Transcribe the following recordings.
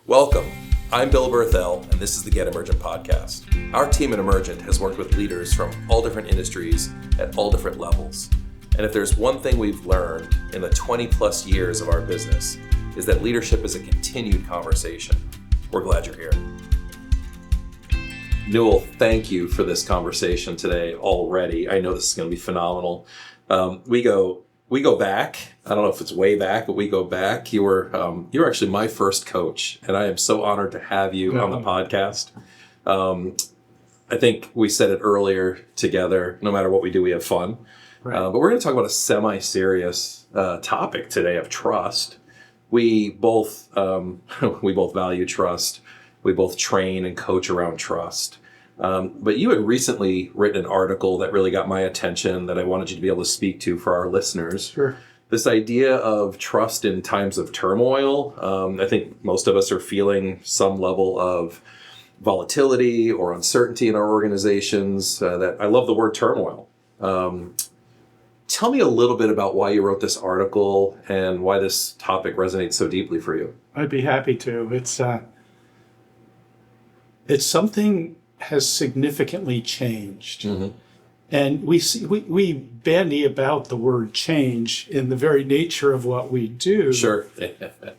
Welcome. I'm Bill Berthel, and this is the Get Emergent Podcast. Our team at Emergent has worked with leaders from all different industries at all different levels. And if there's one thing we've learned in the 20 plus years of our business, is that leadership is a continued conversation. We're glad you're here. Newell, thank you for this conversation today already. I know this is going to be phenomenal. We go back. I don't know if it's way back, but we go back. You were actually my first coach, and I am so honored to have you on the podcast. I think we said it earlier together. No matter what we do, we have fun. Right. But we're going to talk about a semi-serious topic today of trust. We both value trust. We both train and coach around trust. But you had recently written an article that really got my attention that I wanted you to be able to speak to for our listeners. Sure. This idea of trust in times of turmoil. I think most of us are feeling some level of volatility or uncertainty in our organizations. That I love the word turmoil. Tell me a little bit about why you wrote this article and why this topic resonates so deeply for you. I'd be happy to. It's something has significantly changed. Mm-hmm. And we bandy about the word change in the very nature of what we do. Sure.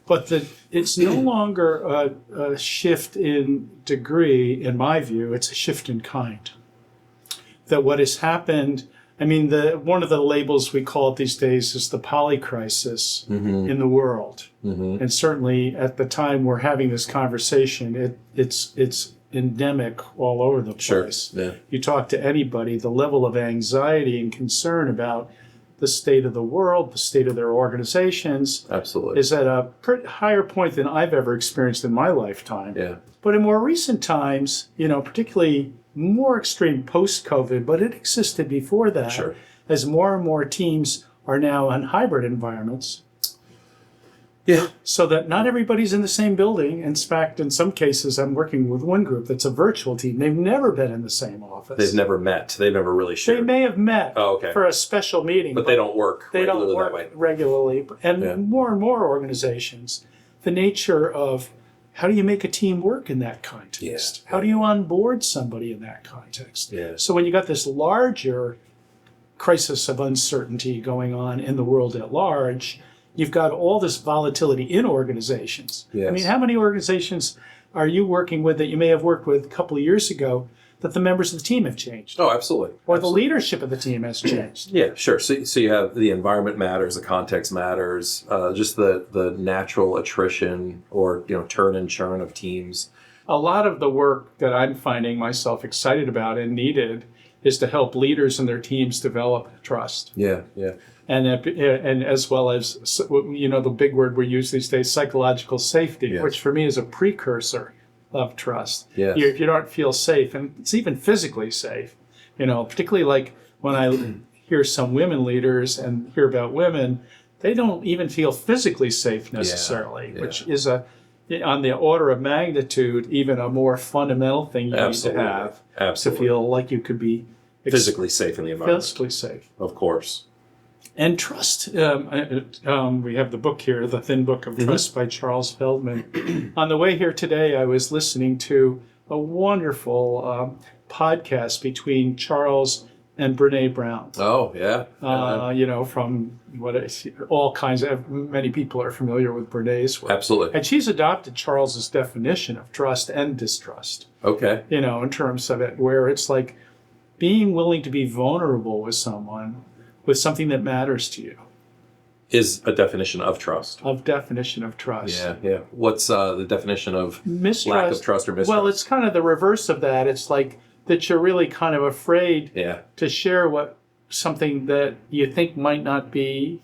But it's no longer a shift in degree, in my view, it's a shift in kind. That what has happened, one of the labels we call it these days is the polycrisis in the world. Mm-hmm. And certainly at the time we're having this conversation, it's endemic all over the place. Sure. Yeah. You talk to anybody, the level of anxiety and concern about the state of the world, the state of their organizations, absolutely, is at a higher point than I've ever experienced in my lifetime. Yeah. But in more recent times, particularly more extreme post-COVID, but it existed before that, sure, as more and more teams are now in hybrid environments. Yeah. So that not everybody's in the same building. In fact, in some cases, I'm working with one group that's a virtual team. They've never been in the same office. They've never met. They've never really shared. They may have met okay, for a special meeting. But they don't work They regularly don't work that way. regularly. And more organizations, the nature of how do you make a team work in that context? Yeah. How do you onboard somebody in that context? Yeah. So when you got this larger crisis of uncertainty going on in the world at large, you've got all this volatility in organizations. Yes. How many organizations are you working with that you may have worked with a couple of years ago that the members of the team have changed? Oh, absolutely. Or the leadership of the team has changed? Yeah, sure. So you have the environment matters, the context matters, just the natural attrition or turn and churn of teams. A lot of the work that I'm finding myself excited about and needed is to help leaders and their teams develop trust. Yeah, yeah. And as well as, the big word we use these days, psychological safety, yes, which for me is a precursor of trust. Yes. If you don't feel safe, and it's even physically safe, particularly like when I hear some women leaders and hear about women, they don't even feel physically safe necessarily, which is on the order of magnitude, even a more fundamental thing you absolutely, need to have absolutely, to feel like you could be physically safe in the environment. Physically safe. Of course. And trust, we have the book here, The Thin Book of Trust by Charles Feldman. On the way here today, I was listening to a wonderful podcast between Charles and Brene Brown. Oh, yeah. From all kinds of, many people are familiar with Brene's work. Absolutely. And she's adopted Charles's definition of trust and distrust. Okay. In terms of it, where it's like being willing to be vulnerable with someone with something that matters to you. Is a definition of trust. Definition of trust. Yeah, yeah. What's the definition of mistrust? Lack of trust or mistrust? Well, it's kind of the reverse of that. It's like that you're really kind of afraid to share something that you think might not be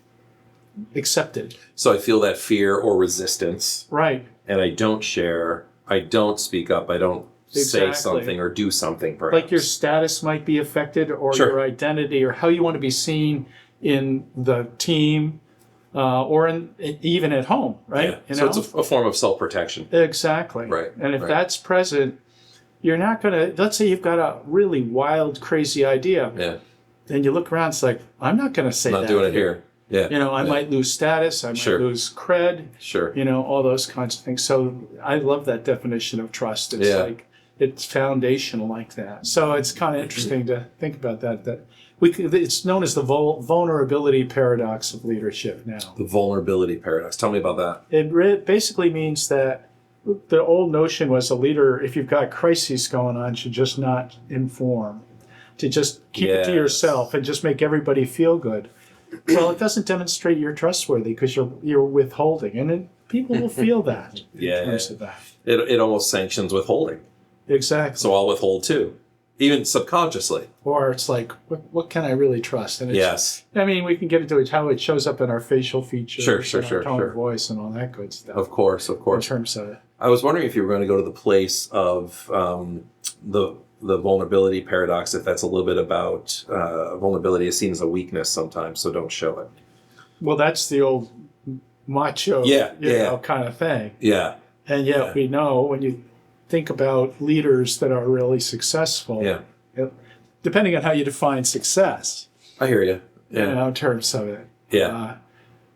accepted. So I feel that fear or resistance. Right. And I don't share. I don't speak up. I don't say something or do something, perhaps. Like your status might be affected or your identity or how you want to be seen in the team or even at home, right? Yeah. So it's a form of self-protection. Exactly. Right. And if that's present, you're not going to, let's say you've got a really wild, crazy idea. Yeah. Then you look around, it's like, I'm not going to say that. Not doing it here. Yeah. I might lose status. I might Sure. lose cred. Sure. All those kinds of things. So I love that definition of trust. It's like it's foundational like that. So it's kind of interesting to think about that it's known as the vulnerability paradox of leadership now. The vulnerability paradox. Tell me about that. It basically means that the old notion was a leader, if you've got crises going on, should just not inform, to just keep it to yourself and just make everybody feel good. Well, it doesn't demonstrate you're trustworthy because you're withholding, and people will feel that in terms of that. It almost sanctions withholding. Exactly. So I'll withhold too, even subconsciously. Or it's like, what can I really trust? And Yes. I mean, we can get into how it shows up in our facial features, our tone of voice, and all that good stuff. Of course. In terms of it. I was wondering if you were going to go to the place of the vulnerability paradox, if that's a little bit about vulnerability is seen as a weakness sometimes, so don't show it. Well, that's the old macho kind of thing. Yeah. And yet we know when you think about leaders that are really successful, depending on how you define success, I hear you. Yeah. In terms of it, Yeah.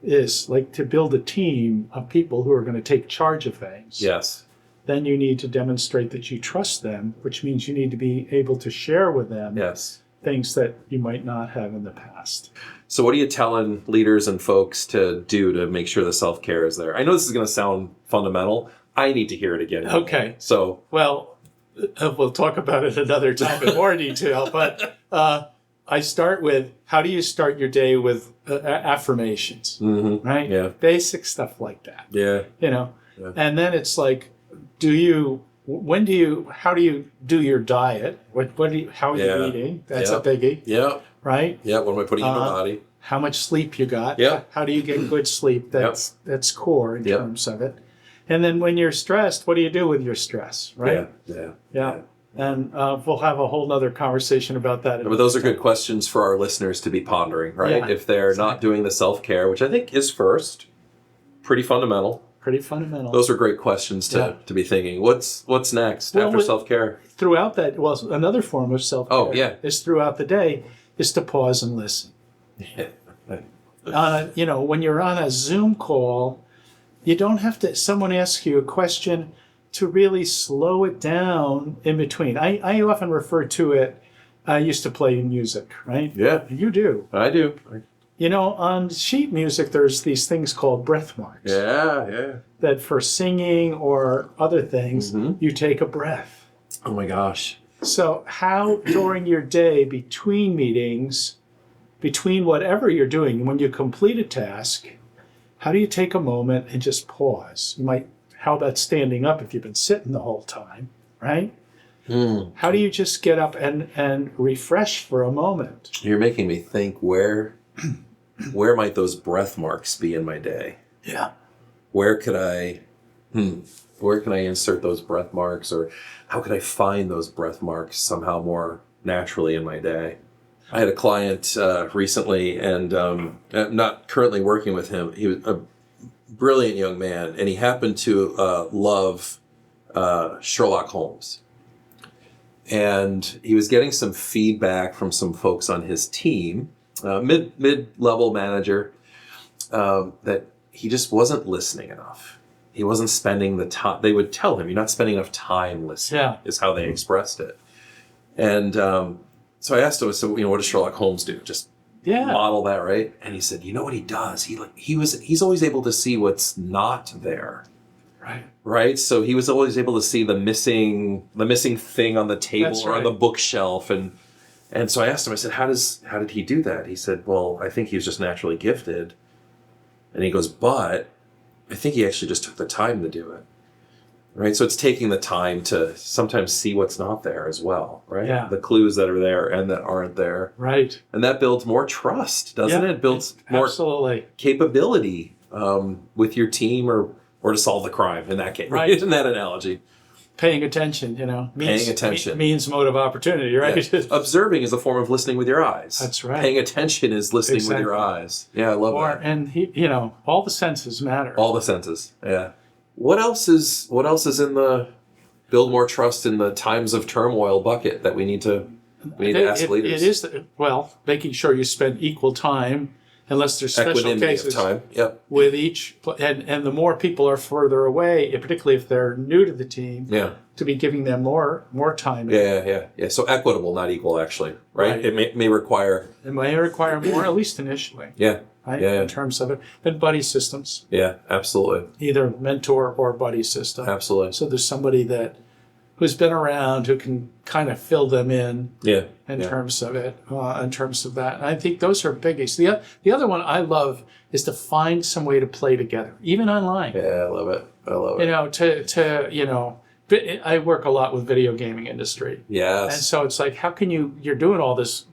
is like to build a team of people who are going to take charge of things. Yes. Then you need to demonstrate that you trust them, which means you need to be able to share with them things that you might not have in the past. So what are you telling leaders and folks to do to make sure the self-care is there? I know this is going to sound fundamental. I need to hear it again. Okay. So, well, we'll talk about it another time in more detail, but I start with, how do you start your day with affirmations, right? Yeah. Basic stuff like that. Yeah. And then it's like, how do you do your diet? How are you eating? That's a biggie. Yeah. Right? Yeah. What am I putting in my body? How much sleep you got? Yeah. How do you get good sleep? That's core in terms of it. And then when you're stressed, what do you do with your stress? Right? Yeah. And we'll have a whole nother conversation about that. But those are good questions for our listeners to be pondering, right? Yeah, if they're not doing the self-care, which I think is first, pretty fundamental. Those are great questions to be thinking. What's next after self-care? Throughout that, another form of self-care is throughout the day is to pause and listen. When you're on a Zoom call, you don't have to, someone asks you a question to really slow it down in between. I often refer to it, I used to play music, right? Yeah. You do. I do. On sheet music, there's these things called breath marks. Yeah. That for singing or other things, you take a breath. Oh my gosh. So how during your day, between meetings, between whatever you're doing, when you complete a task, how do you take a moment and just pause? How about standing up if you've been sitting the whole time, right? How do you just get up and refresh for a moment? You're making me think, where might those breath marks be in my day? Yeah. Where can I insert those breath marks, or how could I find those breath marks somehow more naturally in my day? I had a client recently, and I'm not currently working with him. He was a brilliant young man, and he happened to love Sherlock Holmes. And he was getting some feedback from some folks on his team, mid-level manager, that he just wasn't listening enough. He wasn't spending the time. They would tell him, you're not spending enough time listening, is how they expressed it. And so I asked him, what does Sherlock Holmes do? Just model that, right? And he said, you know what he does? He's always able to see what's not there. Right. So he was always able to see the missing thing on the table or on the bookshelf. And so I asked him, I said, how did he do that? He said, well, I think he was just naturally gifted. And he goes, but I think he actually just took the time to do it. Right. So it's taking the time to sometimes see what's not there as well. Right. Yeah. The clues that are there and that aren't there. Right. And that builds more trust, doesn't it? It builds more capability with your team or to solve the crime in that case. Right. In that analogy. Paying attention, means mode of opportunity, right? Yeah. Observing is a form of listening with your eyes. That's right. Paying attention is listening with your eyes. Yeah, I love that. And all the senses matter. All the senses. Yeah. What else is in the build more trust in the times of turmoil bucket that we need to ask leaders? It is making sure you spend equal time unless there's special Equanimity cases. of time. Yep. With each, and the more people are further away, particularly if they're new to the team, Yeah. to be giving them more time. Yeah. So equitable, not equal, actually, right? Right. It may require. It may require more, at least initially. Yeah. Right? Yeah. In terms of it, and buddy systems, Yeah. Absolutely. either mentor or buddy system. Absolutely. So there's somebody who's been around who can kind of fill them in. Yeah. In terms of it, in terms of that. And I think those are biggies. The other one I love is to find some way to play together, even online. Yeah. I love it. I work a lot with video gaming industry. Yes. And so it's like, how can you're doing all this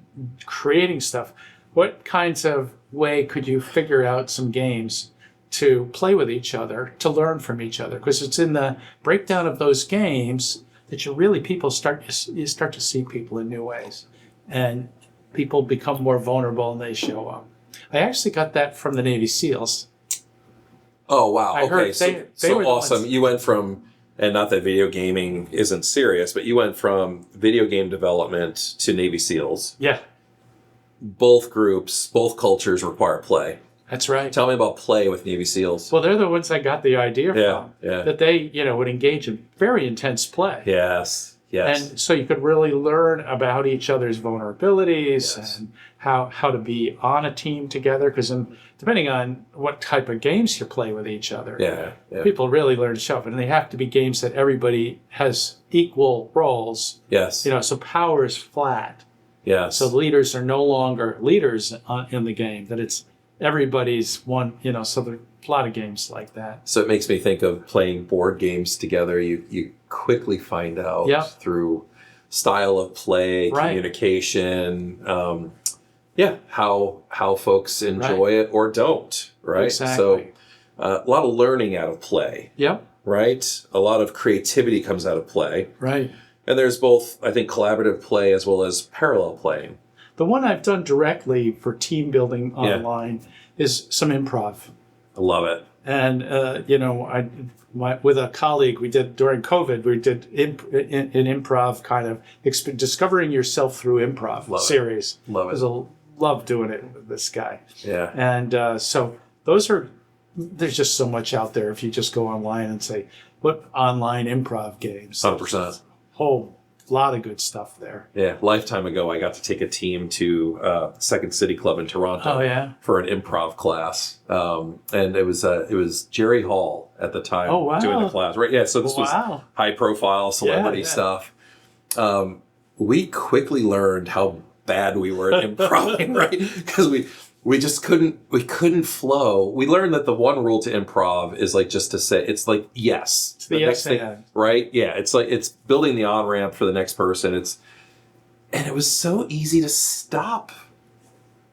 creating stuff. What kinds of way could you figure out some games to play with each other, to learn from each other? Because it's in the breakdown of those games that you start to see people in new ways, and people become more vulnerable and they show up. I actually got that from the Navy SEALs. Oh, wow. I heard they were the awesome. ones. You went from, and not that video gaming isn't serious, but you went from video game development to Navy SEALs. Yeah, Both groups, both cultures require play. that's right. Tell me about play with Navy SEALs. Well, they're the ones I got the idea from. Yeah. That they, would engage in very intense play. Yes. And so you could really learn about each other's vulnerabilities Yes. and how to be on a team together. Because depending on what type of games you play with each other, Yeah. people really learn to show up. And they have to be games that everybody has equal roles. Yes. So power is flat. Yes. So leaders are no longer leaders in the game. That it's everybody's one. So there are a lot of games like that. So it makes me think of playing board games together. You quickly find out through style of play, Right. communication, how folks enjoy it or don't, right? Exactly. So a lot of learning out of play, Yep. right? A lot of creativity comes out of play. Right. And there's both, I think, collaborative play as well as parallel playing. The one I've done directly for team building online is some improv. I love it. And, with a colleague, we did during COVID, we did an improv kind of discovering yourself through improv series. Love it. I love doing it with this guy. Yeah. And so there's just so much out there if you just go online and say, what online improv games? 100%. Whole lot of good stuff there. Yeah, lifetime ago, I got to take a team to Second City Club in Toronto. Oh, yeah? For an improv class, and it was Jerry Hall at the time doing the class. Right? Yeah, so this was high profile celebrity stuff. We quickly learned how bad we were at improv, right? Because we just couldn't flow. We learned that the one rule to improv is like just to say, it's like, yes. It's the yes and. Right? Yeah. It's like, it's building the on-ramp for the next person. And it was so easy to stop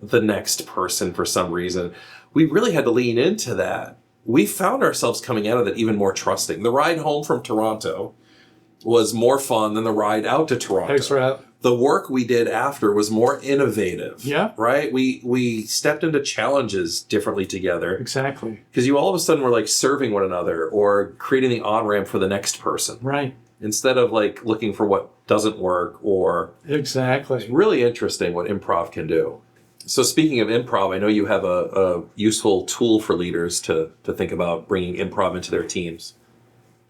the next person for some reason. We really had to lean into that. We found ourselves coming out of it even more trusting. The ride home from Toronto was more fun than the ride out to Toronto. Thanks, Rob. The work we did after was more innovative. Yeah. Right? We stepped into challenges differently together. Exactly. Because you all of a sudden were like serving one another or creating the on-ramp for the next person. Right. Instead of like looking for what doesn't work or... Exactly. It's really interesting what improv can do. So speaking of improv, I know you have a useful tool for leaders to think about bringing improv into their teams.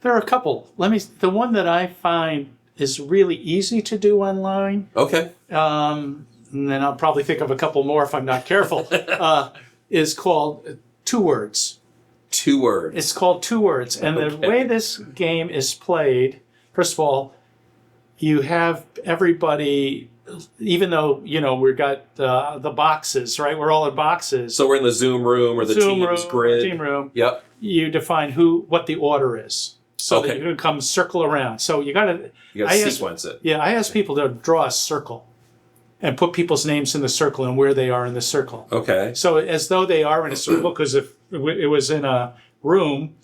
There are a couple. The one that I find is really easy to do online. Okay. And then I'll probably think of a couple more if I'm not careful. Is called 2 Words. 2 Words. It's called 2 Words. And the way this game is played, first of all, you have everybody, even though, we've got the boxes, right? We're all in boxes. So we're in the Zoom room or the Teams grid. Team room. Yep. You define what the order is. So that you can come circle around. So you got to sequence it. Yeah, I ask people to draw a circle and put people's names in the circle and where they are in the circle. Okay. So as though they are in a circle, because if it was in a room...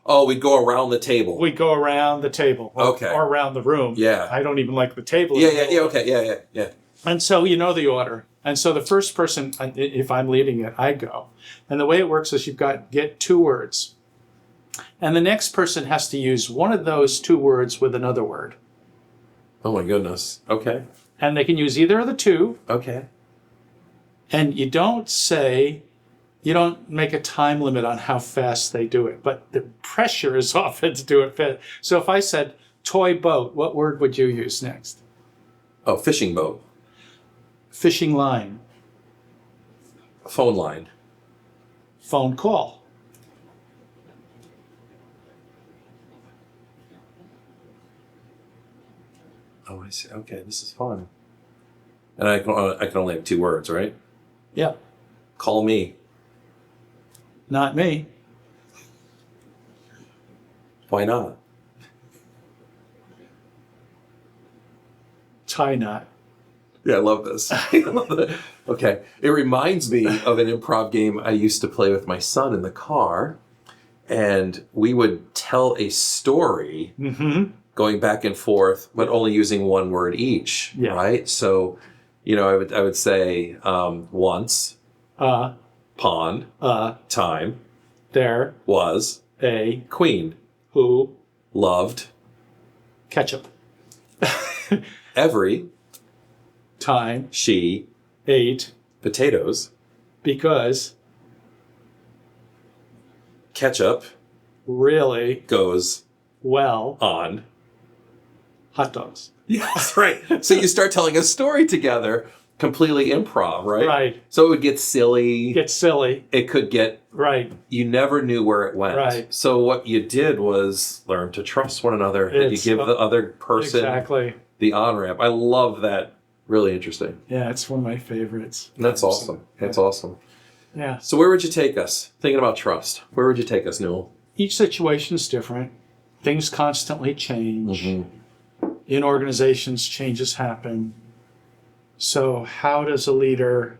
Oh, we'd go around the table. We'd go around the table. Or around the room. Yeah. I don't even like the table. Yeah. And so you know the order. And so the first person, if I'm leading it, I go. And the way it works is you've got get 2 words. And the next person has to use one of those 2 words with another word. Oh my goodness. Okay. And they can use either of the 2. Okay. And you don't make a time limit on how fast they do it, but the pressure is often to do it fast. So if I said toy boat, what word would you use next? Oh, fishing boat. Fishing line. Phone line. Phone call. Oh, I see. Okay, this is fun. And I can only have 2 words, right? Yeah. Call me. Not me. Why not? Tie knot. Yeah, I love this. Okay. It reminds me of an improv game I used to play with my son in the car. And we would tell a story going back and forth, but only using 1 word each, right? So, I would say once, pond, time, there was a queen, who loved ketchup. every Time she ate potatoes because ketchup really goes well on hot dogs. Yes, right. So you start telling a story together, completely improv, right? Right. So it would get silly. Get silly. It could get, right. You never knew where it went. Right. So what you did was learn to trust one another, that you give the other person the on-ramp. I love that. Really interesting. Yeah, it's one of my favorites. That's awesome. That's awesome. Yeah. So where would you take us? Thinking about trust. Where would you take us, Newell? Each situation is different. Things constantly change. Mm-hmm. In organizations, changes happen. So how does a leader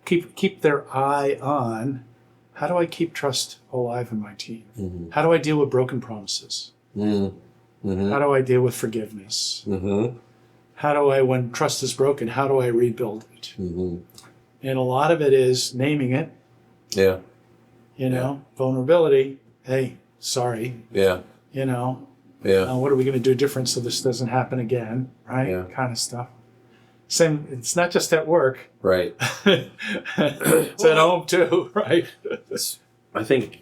keep their eye on, how do I keep trust alive in my team? Mm-hmm. How do I deal with broken promises? Mm-hmm. How do I deal with forgiveness? Mm-hmm. How do I, when trust is broken, how do I rebuild it? Mm-hmm. And a lot of it is naming it. Yeah. Vulnerability. Hey, sorry. Yeah. What are we going to do different so this doesn't happen again? Right? Yeah. Kind of stuff. Same. It's not just at work. Right. It's at home too, right? I think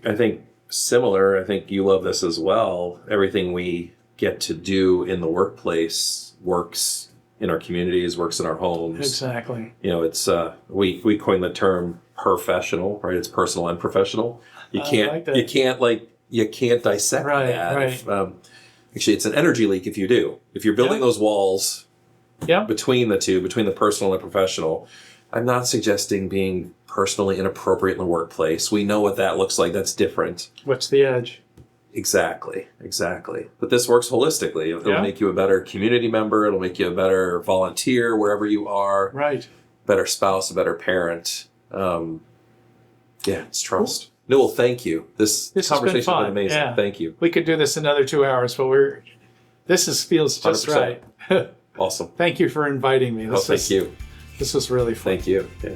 similar. I think you love this as well. Everything we get to do in the workplace works in our communities, works in our homes. Exactly. It's we coined the term professional, right? It's personal and professional. You can't dissect that. Right. Actually, it's an energy leak if you do. If you're building those walls between the two, between the personal and the professional. I'm not suggesting being personally inappropriate in the workplace. We know what that looks like. That's different. What's the edge? Exactly. But this works holistically. It'll make you a better community member. It'll make you a better volunteer wherever you are. Right. Better spouse, a better parent. It's trust. Cool. Newell, thank you. This conversation has been amazing. Yeah. Thank you. We could do this another 2 hours, but feels just 100%. Right. Awesome. Thank you for inviting me. Thank you. This was really fun. Thank you. Yeah.